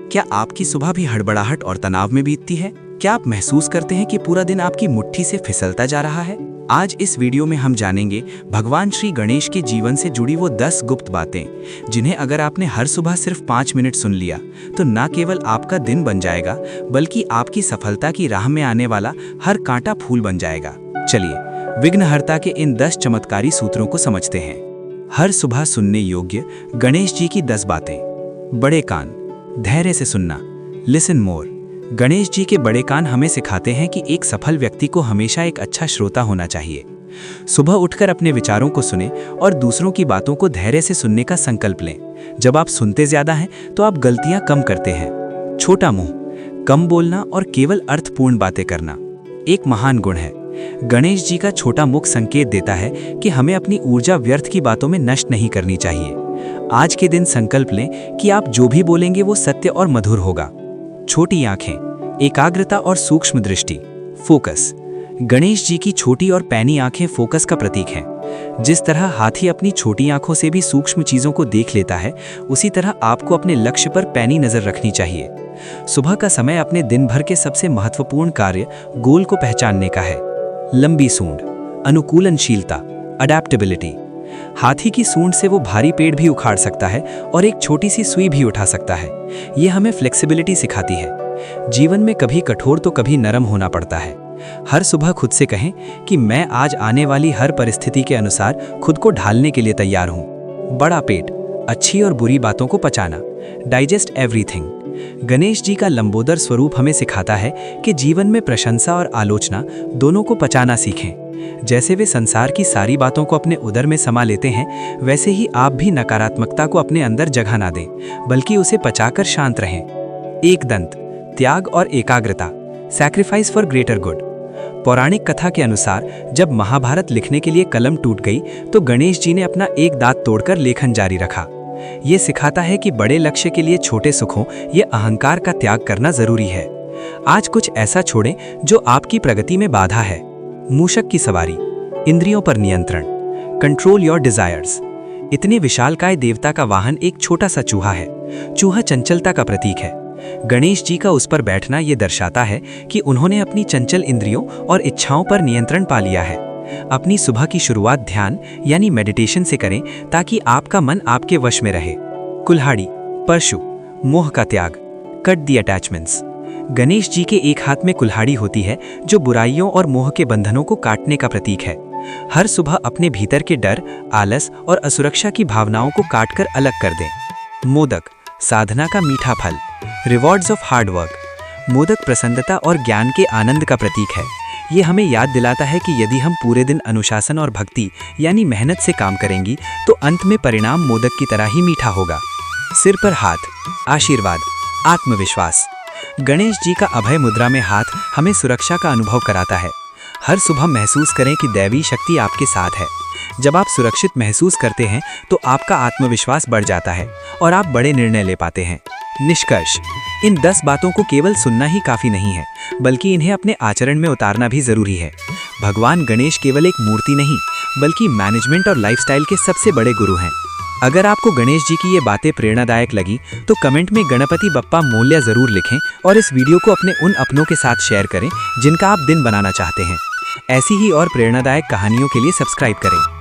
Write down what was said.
क्या आपकी सुबह भी हड़बड़ाहट और तनाव में बीतती है? क्या आप महसूस करते हैं कि पूरा दिन आपकी मुट्ठी से फिसलता जा रहा है? आज इस वीडियो में हम जानेंगे भगवान श्री गणेश के जीवन से जुड़ी वो 10 गुप्त बातें, जिन्हें अगर आपने हर सुबह सिर्फ 5 मिनट सुन लिया तो न केवल आपका दिन बन जाएगा, बल्कि आपकी सफलता की राह में आने वाला हर कांटा फूल बन जाएगा। चलिए विघ्नहर्ता के इन 10 चमत्कारी सूत्रों को समझते हैं। हर सुबह सुनने योग्य गणेश जी की 10 बातें। बड़े कान, धैर्य से सुनना, लिसन मोर। गणेश जी के बड़े कान हमें सिखाते हैं कि एक सफल व्यक्ति को हमेशा एक अच्छा श्रोता होना चाहिए। सुबह उठकर अपने विचारों को सुने और दूसरों की बातों को धैर्य से सुनने का संकल्प लें। जब आप सुनते ज्यादा हैं तो आप गलतियां कम करते हैं। छोटा मुंह, कम बोलना और केवल अर्थपूर्ण बातें करना एक महान गुण है। गणेश जी का छोटा मुख संकेत देता है कि हमें अपनी ऊर्जा व्यर्थ की बातों में नष्ट नहीं करनी चाहिए। आज के दिन संकल्प लें कि आप जो भी बोलेंगे वो सत्य और मधुर होगा। छोटी आंखें, एकाग्रता और सूक्ष्म दृष्टि, फोकस। गणेश जी की छोटी और पैनी आंखें फोकस का प्रतीक हैं। जिस तरह हाथी अपनी छोटी आंखों से भी सूक्ष्म चीजों को देख लेता है, उसी तरह आपको अपने लक्ष्य पर पैनी नजर रखनी चाहिए। सुबह का समय अपने दिन भर के सबसे महत्वपूर्ण कार्य गोल को पहचानने का है। लंबी सूंड, अनुकूलनशीलता, अडैप्टेबिलिटी। हाथी की सूंड से वो भारी पेड़ भी उखाड़ सकता है और एक छोटी सी सुई भी उठा सकता है। ये हमें फ्लेक्सिबिलिटी सिखाती है। जीवन में कभी कठोर तो कभी नरम होना पड़ता है। हर सुबह खुद से कहें कि मैं आज आने वाली हर परिस्थिति के अनुसार खुद को ढालने के लिए तैयार हूँ। बड़ा पेट, अच्छी और बुरी बातों को पचाना, डाइजेस्ट एवरीथिंग। गणेश जी का लंबोदर स्वरूप हमें सिखाता है कि जीवन में प्रशंसा और आलोचना दोनों को पचाना सीखें। जैसे वे संसार की सारी बातों को अपने उदर में समा लेते हैं, वैसे ही आप भी नकारात्मकता को अपने अंदर जगह ना दें, बल्कि उसे पचाकर शांत रहें। एक दंत, त्याग और एकाग्रता, सैक्रिफाइस फॉर ग्रेटर गुड। पौराणिक कथा के अनुसार जब महाभारत लिखने के लिए कलम टूट गई तो गणेश जी ने अपना एक दांत तोड़कर लेखन जारी रखा। ये सिखाता है कि बड़े लक्ष्य के लिए छोटे सुखों या अहंकार का त्याग करना जरूरी है। आज कुछ ऐसा छोड़ें जो आपकी प्रगति में बाधा है। मूषक की सवारी, इंद्रियों पर नियंत्रण, कंट्रोल योर डिजायर्स। इतने विशालकाय देवता का वाहन एक छोटा सा चूहा है। चूहा चंचलता का प्रतीक है। गणेश जी का उस पर बैठना ये दर्शाता है कि उन्होंने अपनी चंचल इंद्रियों और इच्छाओं पर नियंत्रण पा लिया है। अपनी सुबह की शुरुआत ध्यान यानी मेडिटेशन से करें ताकि आपका मन आपके वश में रहे। कुल्हाड़ी, परशु, मोह का त्याग, कट दी अटैचमेंट्स। गणेश जी के एक हाथ में कुल्हाड़ी होती है जो बुराइयों और मोह के बंधनों को काटने का प्रतीक है। हर सुबह अपने भीतर के डर, आलस और असुरक्षा की भावनाओं को काटकर अलग कर दें। मोदक, साधना का मीठा फल, rewards of hard work. Modak प्रसन्नता और ज्ञान के आनंद का प्रतीक है। ये हमें याद दिलाता है कि यदि हम पूरे दिन अनुशासन और भक्ति यानी मेहनत से काम करेंगी तो अंत में परिणाम मोदक की तरह ही मीठा होगा। सिर पर हाथ, आशीर्वाद, आत्मविश्वास। गणेश जी का अभय मुद्रा में हाथ हमें सुरक्षा का अनुभव कराता है। हर सुबह महसूस करें कि दैवी शक्ति आपके साथ है। जब आप सुरक्षित महसूस करते हैं तो आपका आत्मविश्वास बढ़ जाता है और आप बड़े निर्णय ले पाते हैं। निष्कर्ष, इन 10 बातों को केवल सुनना ही काफी नहीं है, बल्कि इन्हें अपने आचरण में उतारना भी जरूरी है। भगवान गणेश केवल एक मूर्ति नहीं, बल्कि मैनेजमेंट और लाइफस्टाइल के सबसे बड़े गुरु हैं। अगर आपको गणेश जी की ये बातें प्रेरणादायक लगी तो कमेंट में गणपति बप्पा मोल्या जरूर लिखें और इस वीडियो को अपने उन अपनों के साथ शेयर करें जिनका आप दिन बनाना चाहते हैं। ऐसी ही और प्रेरणादायक कहानियों के लिए सब्सक्राइब करें।